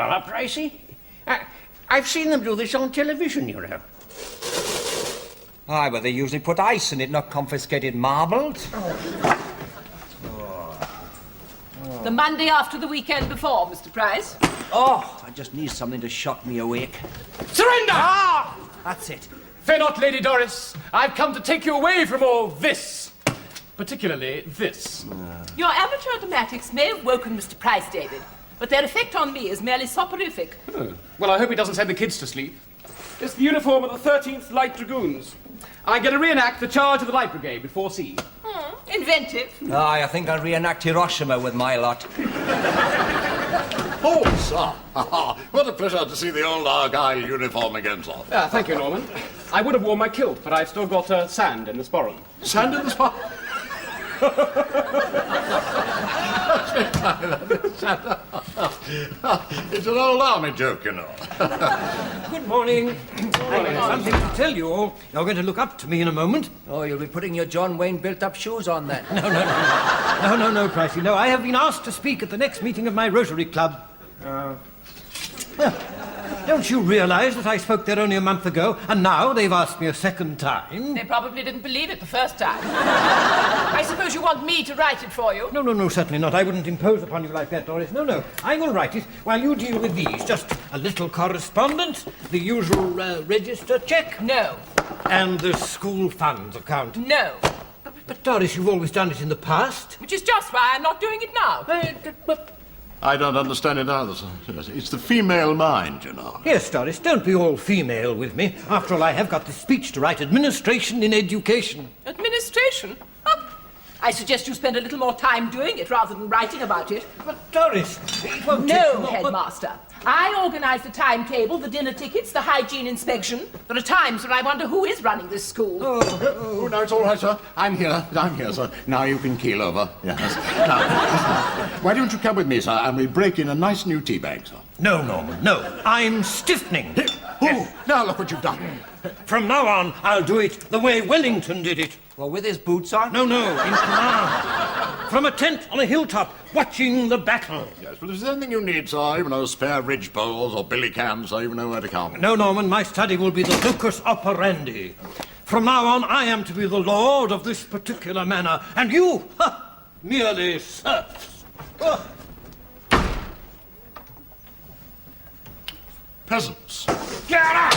up, Pricey. I've seen them do this on television, you know. Aye, but they usually put ice in it, not confiscated marbles. The Monday after the weekend before, Mr. Price. Oh, I just need something to shock me awake. Surrender! Ah! That's it. Fear not, Lady Doris. I've come to take you away from all this. Particularly this. Your amateur dramatics may have woken Mr. Price, David, but their effect on me is merely soporific. Oh. Well, I hope he doesn't send the kids to sleep. It's the uniform of the 13th Light Dragoons. I get to reenact the charge of the Light Brigade before sea. Inventive. Aye, I think I'll reenact Hiroshima with my lot. Oh, sir. What a pleasure to see the old Argyle uniform again, sir. Thank you, Norman. I would have worn my kilt, but I've still got sand in the sporran. Sand in the spot. It's an old army joke, you know. Good morning. I have something to tell you all. You're going to look up to me in a moment. Oh, you'll be putting your John Wayne built-up shoes on then. No, Pricey. No, I have been asked to speak at the next meeting of my Rotary Club. Don't you realise that I spoke there only a month ago, and now they've asked me a second time? They probably didn't believe it the first time. I suppose you want me to write it for you? No, certainly not. I wouldn't impose upon you like that, Doris. No. I will write it while you deal with these. Just a little correspondence, the usual register check. No. And the school funds account. No. But Doris, you've always done it in the past. Which is just why I'm not doing it now. I don't understand it either, sir. It's the female mind, you know. Yes, Doris, don't be all female with me. After all, I have got the speech to write, Administration in Education. Administration? I suggest you spend a little more time doing it rather than writing about it. But, Doris, it won't No, take long, Headmaster. I organise the timetable, the dinner tickets, the hygiene inspection. There are times when I wonder who is running this school. Oh, no, it's all right, sir. I'm here, sir. Now you can keel over. Yes. Now, why don't you come with me, sir, and we break in a nice new tea bag, sir? No, Norman, no. I'm stiffening. Now look what you've done. From now on, I'll do it the way Wellington did it. Well, with his boots on? No, in command. From a tent on a hilltop, watching the battle. Yes, but if there's anything you need, sir, even those spare ridge poles or billy cams, sir, you know where to come. No, Norman, my study will be the locus operandi. From now on, I am to be the lord of this particular manor, and you, merely serfs. Peasants. Get out!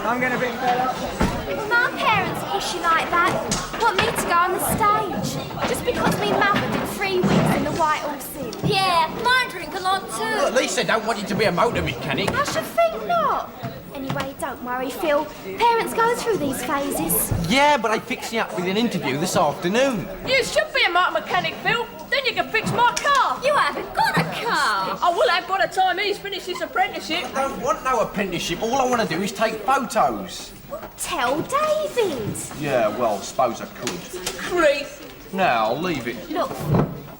I'm going to be fed up. My parents push you like that. Want me to go on the stage. Just because me mother did 3 weeks in the White Horse Inn. Yeah, mine drink a lot too. Well, at least they don't want you to be a motor mechanic. I should think not. Anyway, don't worry, Phil. Parents go through these phases. Yeah, but I fixed you up with an interview this afternoon. You should be a motor mechanic, Phil. Then you can fix my car. You haven't got a car. I will have by the time he's finished his apprenticeship. I don't want no apprenticeship. All I want to do is take photos. Tell David. Yeah, well, suppose I could. Creep. Now, I'll leave it. Look,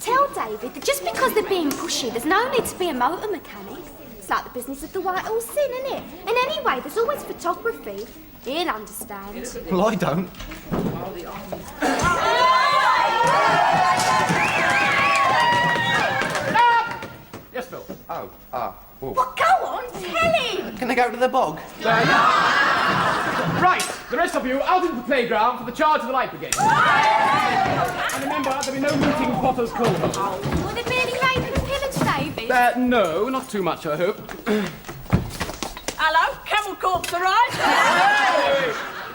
tell David that just because they're being pushy, there's no need to be a motor mechanic. It's like the business of the White Horse Inn, isn't it? And anyway, there's always photography. He'll understand. Well, I don't. Yes, Phil. Oh. Well, go on, tell him. Can they go to the bog? Right, the rest of you out into the playground for the charge of the Light Brigade. And remember, there'll be no looting Potter's coal hole. Will there be any rape and pillage, David? No, not too much, I hope. Hello, Camel Corp's all right?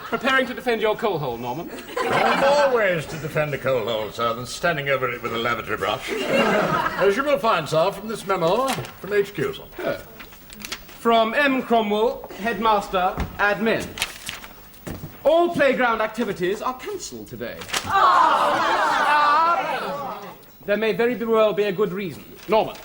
Preparing to defend your coal hole, Norman. More ways to defend a coal hole, sir, than standing over it with a lavatory brush. As you will find, sir, from this memo from HQ, sir. From M. Cromwell, Headmaster, Admin. All playground activities are cancelled today. There may very well be a good reason. Norman.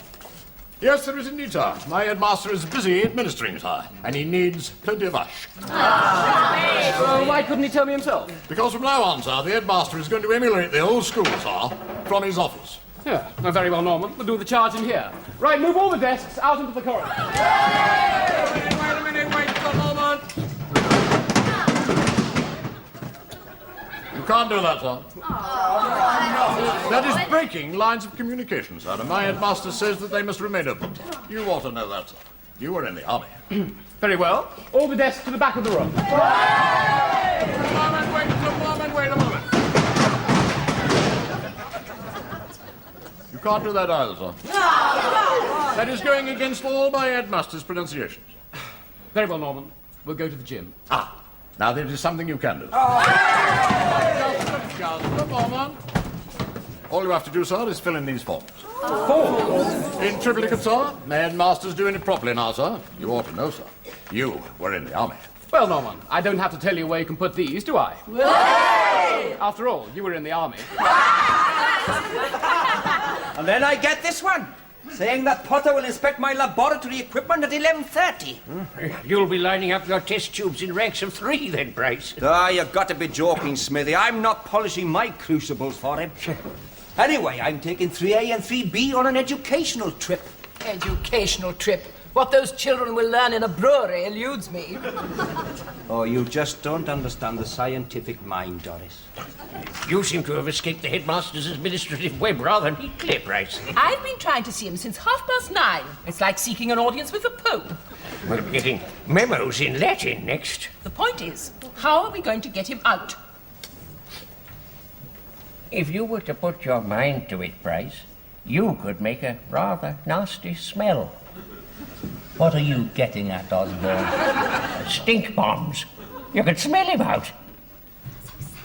Yes, there is indeed, sir. My headmaster is busy administering, sir, and he needs plenty of ush. Why couldn't he tell me himself? Because from now on, sir, the headmaster is going to emulate the old school, sir, from his office. Yeah, very well, Norman. We'll do the charge in here. Right, move all the desks out into the corridor. Wait a minute, wait a moment. can't do that, sir. That is breaking lines of communication, sir, and my headmaster says that they must remain open. You ought to know that, sir. You were in the army. Very well. All the desks to the back of the room. Wait a moment. You can't do that either, sir. That is going against all my headmaster's pronunciations. Very well, Norman. We'll go to the gym. Now there is something you can do. Just a moment. All you have to do, sir, is fill in these forms. Forms? In triplicate, sir. My headmaster's doing it properly now, sir. You ought to know, sir. You were in the army. Well, Norman, I don't have to tell you where you can put these, do I? After all, you were in the army. And then I get this one, saying that Potter will inspect my laboratory equipment at 11:30. You'll be lining up your test tubes in ranks of 3 then, Bryce. You've got to be joking, Smithy. I'm not polishing my crucibles for him. Anyway, I'm taking 3A and 3B on an educational trip. Educational trip. What those children will learn in a brewery eludes me. Oh, you just don't understand the scientific mind, Doris. You seem to have escaped the headmaster's administrative web rather neatly, Bryce. I've been trying to see him since 9:30. It's like seeking an audience with the Pope. We'll be getting memos in Latin next. The point is, how are we going to get him out? If you were to put your mind to it, Bryce, you could make a rather nasty smell. What are you getting at, Osborne? Stink bombs. You could smell him out.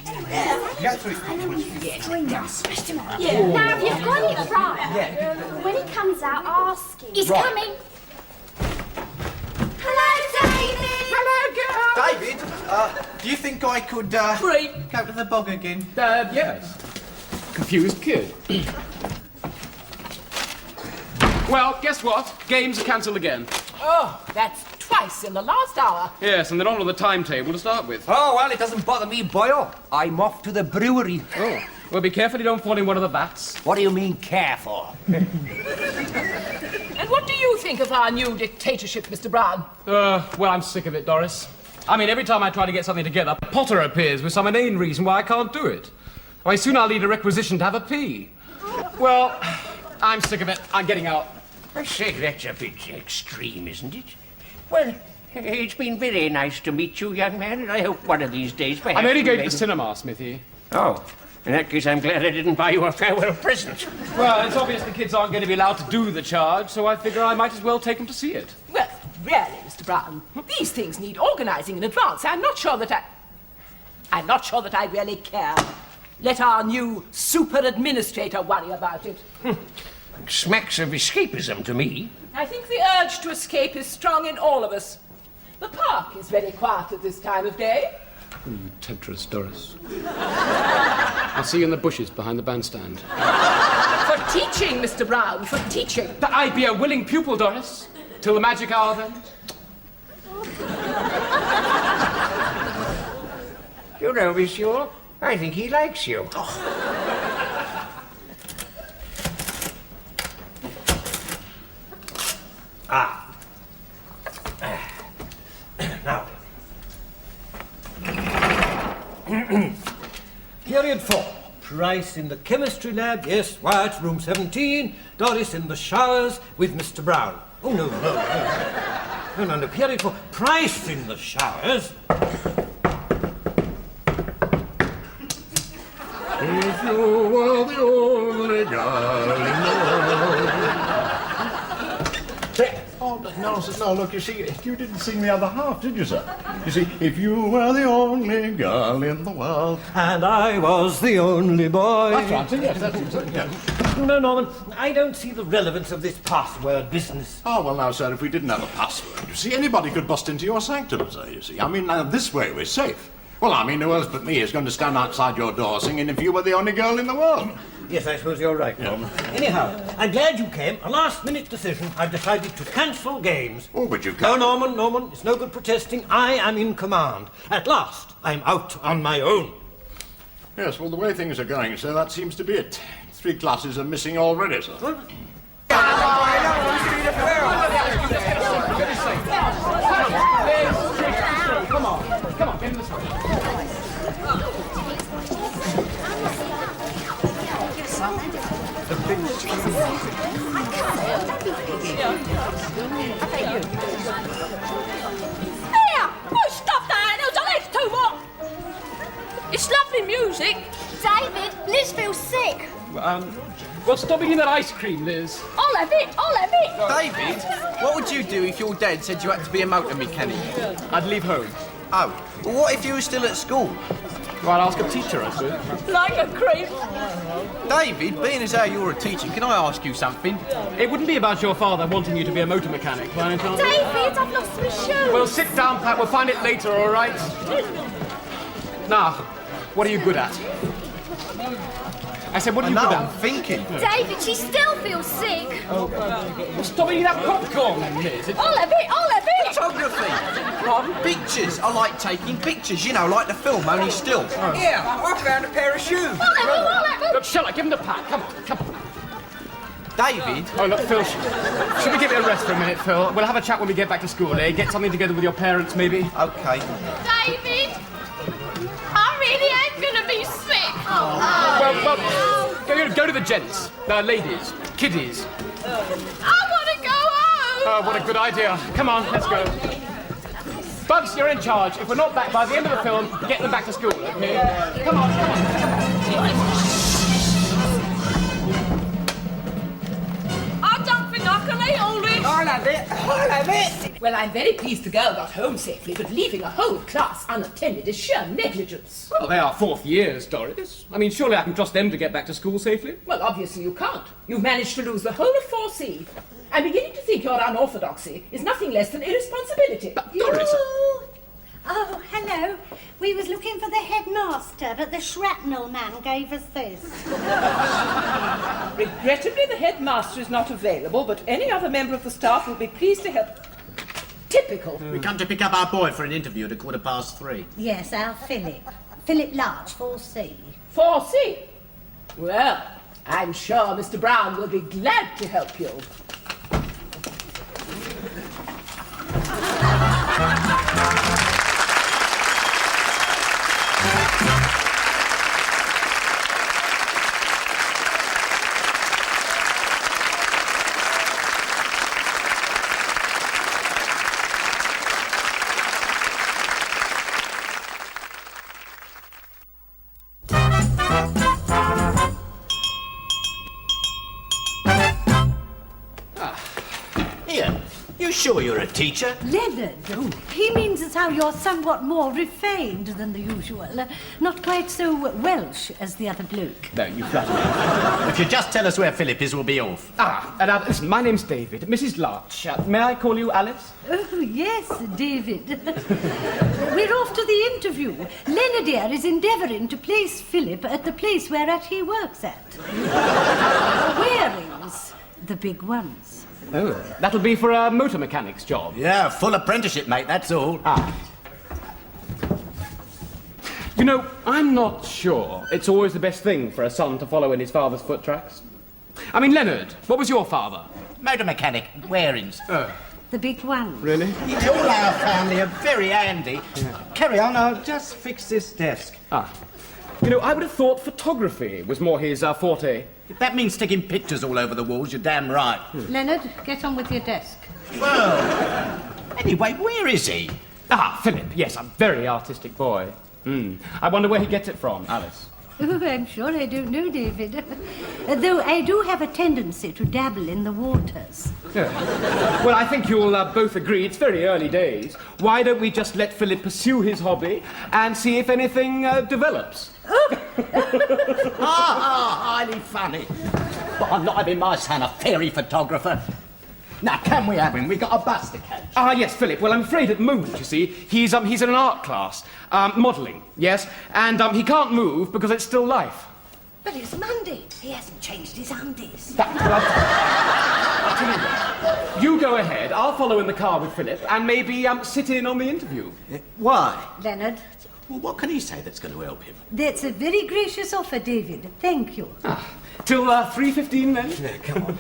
Now, you've got it right. When he comes out, ask him. He's coming. Hello, David! David, do you think I could, Free. go to the bog again? Yes. Confused kid. Well, guess what? Games are cancelled again. Oh, that's twice in the last hour. Yes, and they're not on the timetable to start with. Oh, well, it doesn't bother me, boyo. I'm off to the brewery. Oh. Well, be careful you don't fall in one of the vats. What do you mean, careful? And what do you think of our new dictatorship, Mr. Brown? Well, I'm sick of it, Doris. I mean, every time I try to get something together, Potter appears with some inane reason why I can't do it. Why, soon I'll need a requisition to have a pee. Well, I'm sick of it. I'm getting out. I say, that's a bit extreme, isn't it? Well, it's been very nice to meet you, young man, and I hope one of these days perhaps... I'm only going to we'll the cinema, Smithy. Oh, in that case, I'm glad I didn't buy you a farewell present. Well, it's obvious the kids aren't going to be allowed to do the charge, so I figure I might as well take them to see it. Well, really, Mr. Brown, these things need organising in advance. I'm not sure that I really care. Let our new super administrator worry about it. Smacks of escapism to me. I think the urge to escape is strong in all of us. The park is very quiet at this time of day. You temptress, Doris. I'll see you in the bushes behind the bandstand. For teaching, Mr. Brown, for teaching. I'd be a willing pupil, Doris. Till the magic hour, then. You know, monsieur, I think he likes you. Now. Period 4. Price in the chemistry lab. Yes, Wyatt, room 17. Doris in the showers with Mr. Brown. Oh, no. No. Period 4. Price in the showers. If you were the only girl in the world. Oh, no, look, you see, you didn't sing the other half, did you, sir? You see, if you were the only girl in the world. And I was the only boy. That's right, yes, that's it, yes. No, Norman, I don't see the relevance of this password business. Oh, well, now, sir, if we didn't have a password, you see, anybody could bust into your sanctum, sir, you see. I mean, this way we're safe. Well, I mean, who else but me is going to stand outside your door singing if you were the only girl in the world? Yes, I suppose you're right, Norman. Anyhow, I'm glad you came. A last-minute decision. I've decided to cancel games. Oh, but you No, can't. Norman, it's no good protesting. I am in command. At last, I'm out on my own. Yes, well, the way things are going, sir, that seems to be it. 3 classes are missing already, sir. Come on, get in this way. Here! Oh, stop that! There's at least 2 more! It's lovely music. David, Liz feels sick. Well, stop eating that ice cream, Liz. I'll have it, I'll have it! David, what would you do if your dad said you had to be a motor mechanic? I'd leave home. Oh, well, what if you were still at school? Well, I'd ask a teacher, I suppose. Like a creep. David, being as how you're a teacher, can I ask you something? It wouldn't be about your father wanting you to be a motor mechanic, by any chance? David, I've lost my shoe. Well, sit down, Pat. We'll find it later, all right? Now, what are you good at? I said, what are you good I'm at? thinking. David, she still feels sick. Stop eating that popcorn, then, Liz. I'll have it, I'll have it! Photography. Pictures. I like taking pictures, you know, like the film, only still. Yeah, I found a pair of shoes. I'll have it, I'll have it! Look, shall I give him the pat? Come on, come on. David, Oh, look, Phil, should we give it a rest for a minute, Phil? We'll have a chat when we get back to school, eh? Get something together with your parents, maybe? okay. David, I really am going to be sick. Well, go to the gents, ladies, kiddies. I want to go home. Oh, what a good idea. Come on, let's go. Bugs, you're in charge. If we're not back by the end of the film, get them back to school, okay? Come on, come on. I don't think I can eat all this. I'll have it. I'll have it. Well, I'm very pleased the girl got home safely, but leaving a whole class unattended is sheer negligence. Well, they are 4th years, Doris. I mean, surely I can trust them to get back to school safely. Well, obviously you can't. You've managed to lose the whole of 4C. I'm beginning to think your unorthodoxy is nothing less than irresponsibility. Doris! Oh, hello. We was looking for the headmaster, but the shrapnel man gave us this. Regrettably, the headmaster is not available, but any other member of the staff will be pleased to help. Typical. We come to pick up our boy for an interview at 3:15. Yes, our Philip. Philip Larch, 4C. 4C? Well, I'm sure Mr. Brown will be glad to help you. Here, you sure you're a teacher? Leonard, he means as how you're somewhat more refined than the usual. Not quite so Welsh as the other bloke. No, you flatter me. If you just tell us where Philip is, we'll be off. Listen, my name's David. Mrs. Larch. May I call you Alice? Oh, yes, David. We're off to the interview. Leonard here is endeavouring to place Philip at the place whereat he works at. Wearings, the big ones. Oh, that'll be for a motor mechanic's job. Yeah, full apprenticeship, mate, that's all. You know, I'm not sure it's always the best thing for a son to follow in his father's foottracks. I mean, Leonard, what was your father? Motor mechanic, Wearings. The big ones. Really? All our family are very handy. Carry on, I'll just fix this desk. You know, I would have thought photography was more his forte. If that means sticking pictures all over the walls, you're damn right. Leonard, get on with your desk. Well, anyway, where is he? Philip, yes, a very artistic boy. I wonder where he gets it from, Alice. Oh, I'm sure I don't know, David. Though I do have a tendency to dabble in the waters. Yeah. Well, I think you'll both agree it's very early days. Why don't we just let Philip pursue his hobby and see if anything develops? Highly funny. But I'm not having my son a fairy photographer. Now, can we have him? We got a bus to catch. Yes, Philip. Well, I'm afraid at the moment, you see, he's in an art class. Modelling, yes. And he can't move because it's still life. But it's Monday. He hasn't changed his undies. I'll tell you what. You go ahead. I'll follow in the car with Philip and maybe sit in on the interview. Why? Leonard. Well, what can he say that's going to help him? That's a very gracious offer, David. Thank you. Till 3:15 then? Yeah, come on.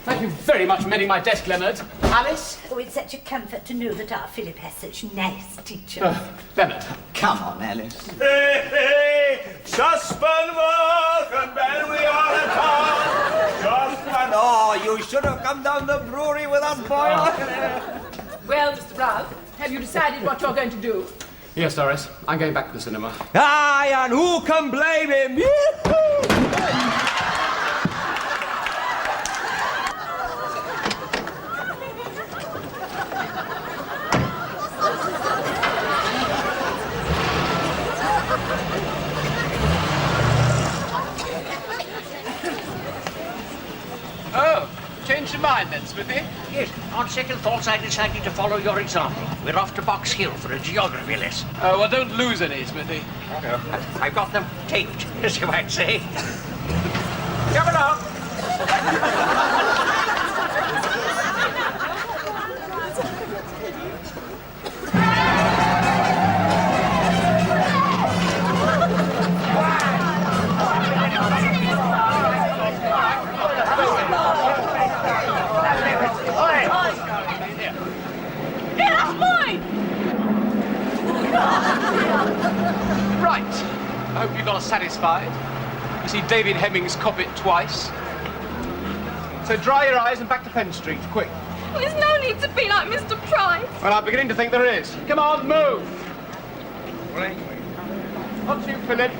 Thank you very much for mending my desk, Leonard. Alice? Oh, it's such a comfort to know that our Philip has such nice teachers. Leonard. Come on, Alice. Hey, hey, just one walk and then we are at home. Just one. Oh, you you should have come down the brewery with us, boy. Well, Mr. Brown, have you decided what you're going to do? Yes, Doris. I'm going back to the cinema. Aye, and who can blame him? Yee-hoo! Oh, changed your mind then, Smithy? Yes, on second thoughts, I decided to follow your example. We're off to Box Hill for a geography lesson. Oh, well, don't lose any, Smithy. I've got them taped, as you might say. Come along. Right. I hope you got satisfied. You see David Hemmings cop it twice. So dry your eyes and back to Penn Street, quick. There's no need to be like Mr. Price. Well, I'm beginning to think there is. Come on, move. On to you, Philip.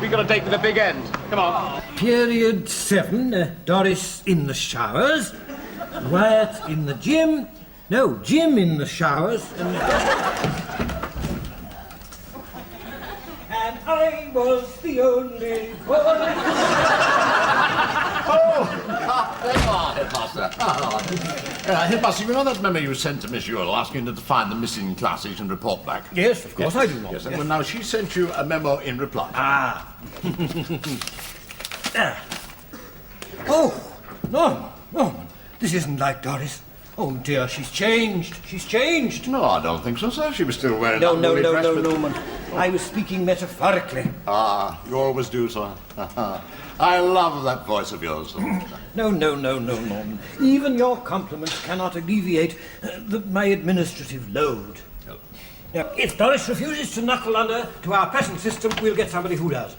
We got a date with the big end. Come on. Period 7, Doris in the showers, Wyatt in the gym. No, Jim in the showers. And I was the only boy. Headmaster. Headmaster, you know that memo you sent to Miss Ewell asking her to find the missing classes and report back? Yes, of course I do, Norman. Yes, well, now she sent you a memo in reply. Oh, Norman, this isn't like Doris. Oh dear, she's changed. She's changed. No, I don't think so, sir. She was still wearing No, that woolly dress, but- Norman. I was speaking metaphorically. Ah, you always do, sir. I love that voice of yours, sir. No, Norman. Even your compliments cannot alleviate my administrative load. Now, if Doris refuses to knuckle under to our present system, we'll get somebody who does.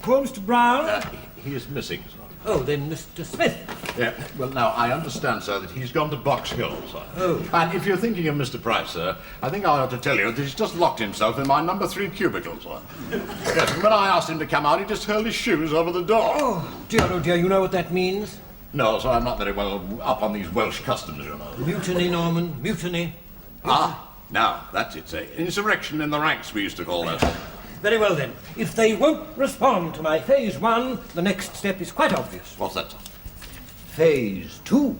Poor Mr. Brown? He is missing, sir. Oh, then Mr. Smith. Yeah, well, now, I understand, sir, that he's gone to Box Hill, sir. Oh. And if you're thinking of Mr. Price, sir, I think I ought to tell you that he's just locked himself in my number 3 cubicle, sir. Yes, and when I asked him to come out, he just hurled his shoes over the door. Oh, dear, you know what that means? No, sir, I'm not very well up on these Welsh customs, you know. Mutiny, Norman, mutiny. Ah, now, that's it, sir. Insurrection in the ranks, we used to call that. Very well, then. If they won't respond to my Phase 1, the next step is quite obvious. What's that, sir? Phase 2.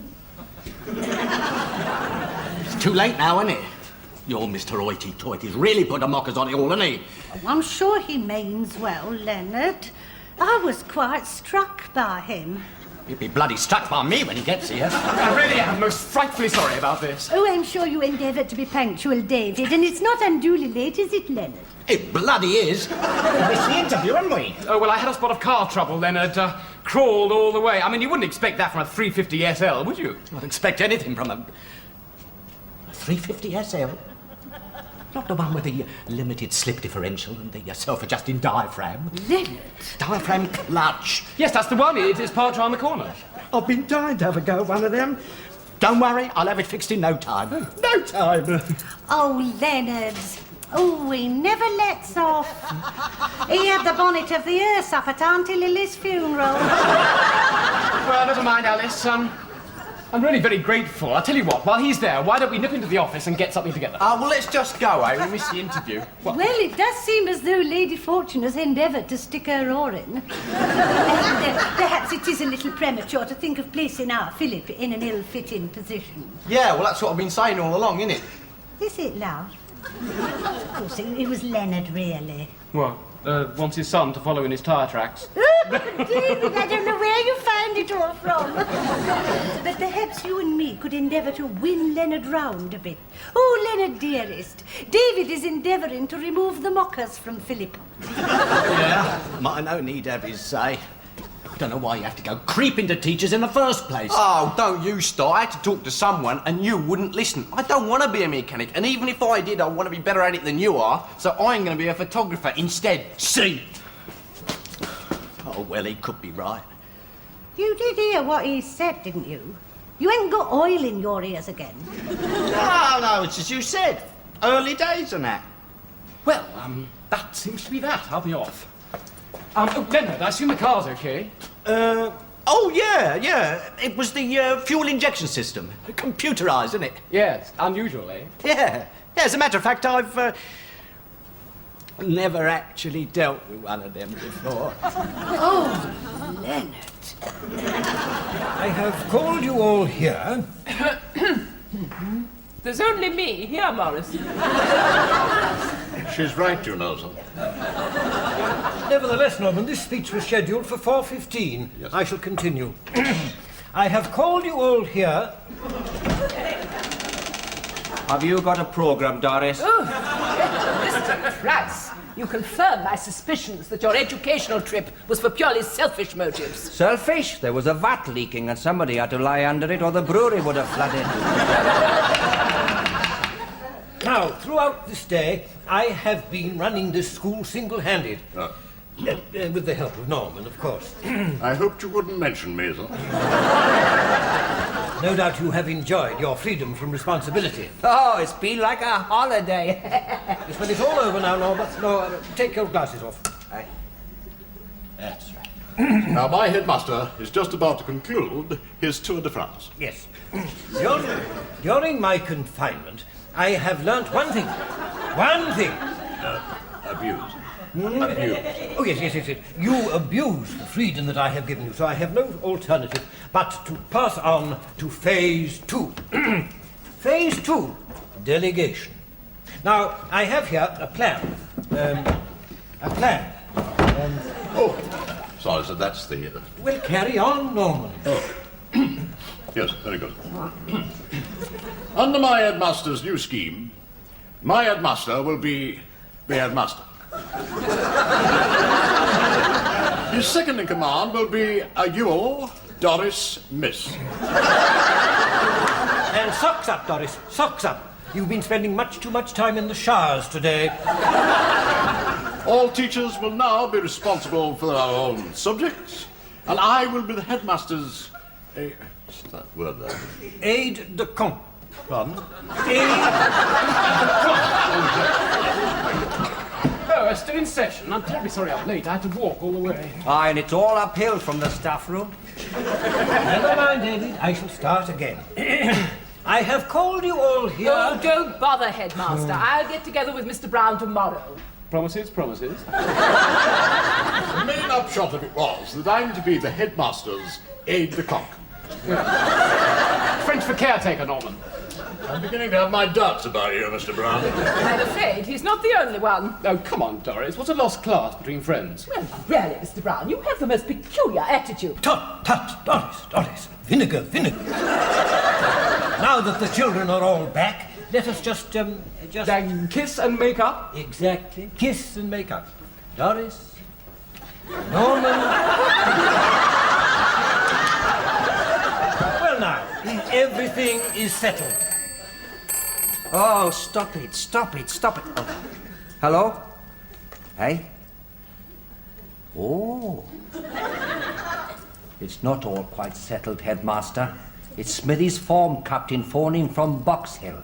It's too late now, isn't it? Your Mr. Hoity-Toity's really put the mockers on it all, hasn't he? Oh, I'm sure he means well, Leonard. I was quite struck by him. He'll be bloody struck by me when he gets here. I really am most frightfully sorry about this. Oh, I'm sure you endeavoured to be punctual, David, and it's not unduly late, is it, Leonard? It bloody is. We missed the interview, haven't we? Oh, well, I had a spot of car trouble, Leonard. Crawled all the way. I mean, you wouldn't expect that from a 350 SL, would you? I'd expect anything from a 350 SL. Not the one with the limited slip differential and the self-adjusting diaphragm. Leonard? Diaphragm clutch. Yes, that's the one. It is parked around the corner. I've been dying to have a go at one of them. Don't worry, I'll have it fixed in no time. No time. Oh, Leonard. Oh, he never lets off. He had the bonnet of the earth up at Auntie Lily's funeral. Well, never mind, Alice. I'm really very grateful. I'll tell you what, while he's there, why don't we nip into the office and get something together? Well, let's just go, eh? We missed the interview. Well, it does seem as though Lady Fortune has endeavoured to stick her oar in. And perhaps it is a little premature to think of placing our Philip in an ill-fitting position. Yeah, well, that's what I've been saying all along, isn't it? Is it, love? Of course, it was Leonard, really. What? Wants his son to follow in his tyre tracks. David, I don't know where you found it all from. But perhaps you and me could endeavour to win Leonard round a bit. Oh, Leonard, dearest, David is endeavouring to remove the mockers from Philip. Yeah, might no need have his say. I don't know why you have to go creeping to teachers in the first place. Oh, don't you start. I had to talk to someone and you wouldn't listen. I don't want to be a mechanic, and even if I did, I want to be better at it than you are, so I'm going to be a photographer instead. See? Oh, well, he could be right. You did hear what he said, didn't you? You ain't got oil in your ears again. No, it's as you said. Early days and that. Well, that seems to be that. I'll be off. Leonard, I assume the car's okay? Oh, yeah. It was the fuel injection system. Computerized, isn't it? Yes, unusual, eh? Yeah. As a matter of fact, I've never actually dealt with one of them before. Oh, Leonard. I have called you all here. There's only me here, Morris. She's right, you know, sir. Nevertheless, Norman, this speech was scheduled for 4:15. Yes. I shall continue. I have called you all here. Have you got a programme, Doris? Mr. Price, you confirm my suspicions that your educational trip was for purely selfish motives. Selfish? There was a vat leaking and somebody had to lie under it or the brewery would have flooded. Now, throughout this day, I have been running this school single-handed. With the help of Norman, of course. I hoped you wouldn't mention me, sir. No doubt you have enjoyed your freedom from responsibility. Oh, it's been like a holiday. Yes, but it's all over now, Norman. No, take your glasses off. Aye. That's right. Now, my headmaster is just about to conclude his tour de France. Yes. During my confinement, I have learnt one thing. One thing. Abuse. Abuse. Oh, yes. You abuse the freedom that I have given you, so I have no alternative but to pass on to phase 2. Phase 2, delegation. Now, I have here a plan. Oh, sorry, sir, that's the... Well, carry on, Norman. Oh. Yes, very good. Under my headmaster's new scheme, my headmaster will be the headmaster. His second in command will be a Ewell, Doris, Miss. And socks up, Doris, socks up. You've been spending much too much time in the showers today. All teachers will now be responsible for their own subjects, and I will be the headmaster's... what's that word there? Aide de camp. Pardon? Oh, we're still in session. I'm terribly sorry I'm late. I had to walk all the way. Aye, and it's all uphill from the staff room. Never mind, David. I shall start again. I have called you all here... Oh, don't bother, Headmaster. I'll get together with Mr. Brown tomorrow. Promises. The main upshot of it was that I'm to be the headmaster's aide-de-camp. French for caretaker, Norman. I'm beginning to have my doubts about you, Mr. Brown. I'm afraid he's not the only one. Oh, come on, Doris. What's a lost class between friends? Well, really, Mr. Brown, you have the most peculiar attitude. Tut, Doris. Vinegar. Now that the children are all back, let us just... kiss and make up? Exactly. Kiss and make up. Doris. Norman. Well, now, everything is settled. Oh, stop it. Oh. Hello? Hey? Oh. It's not all quite settled, Headmaster. It's Smithy's form captain phoning from Box Hill.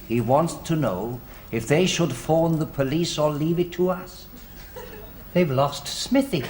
He wants to know if they should phone the police or leave it to us. They've lost Smithy.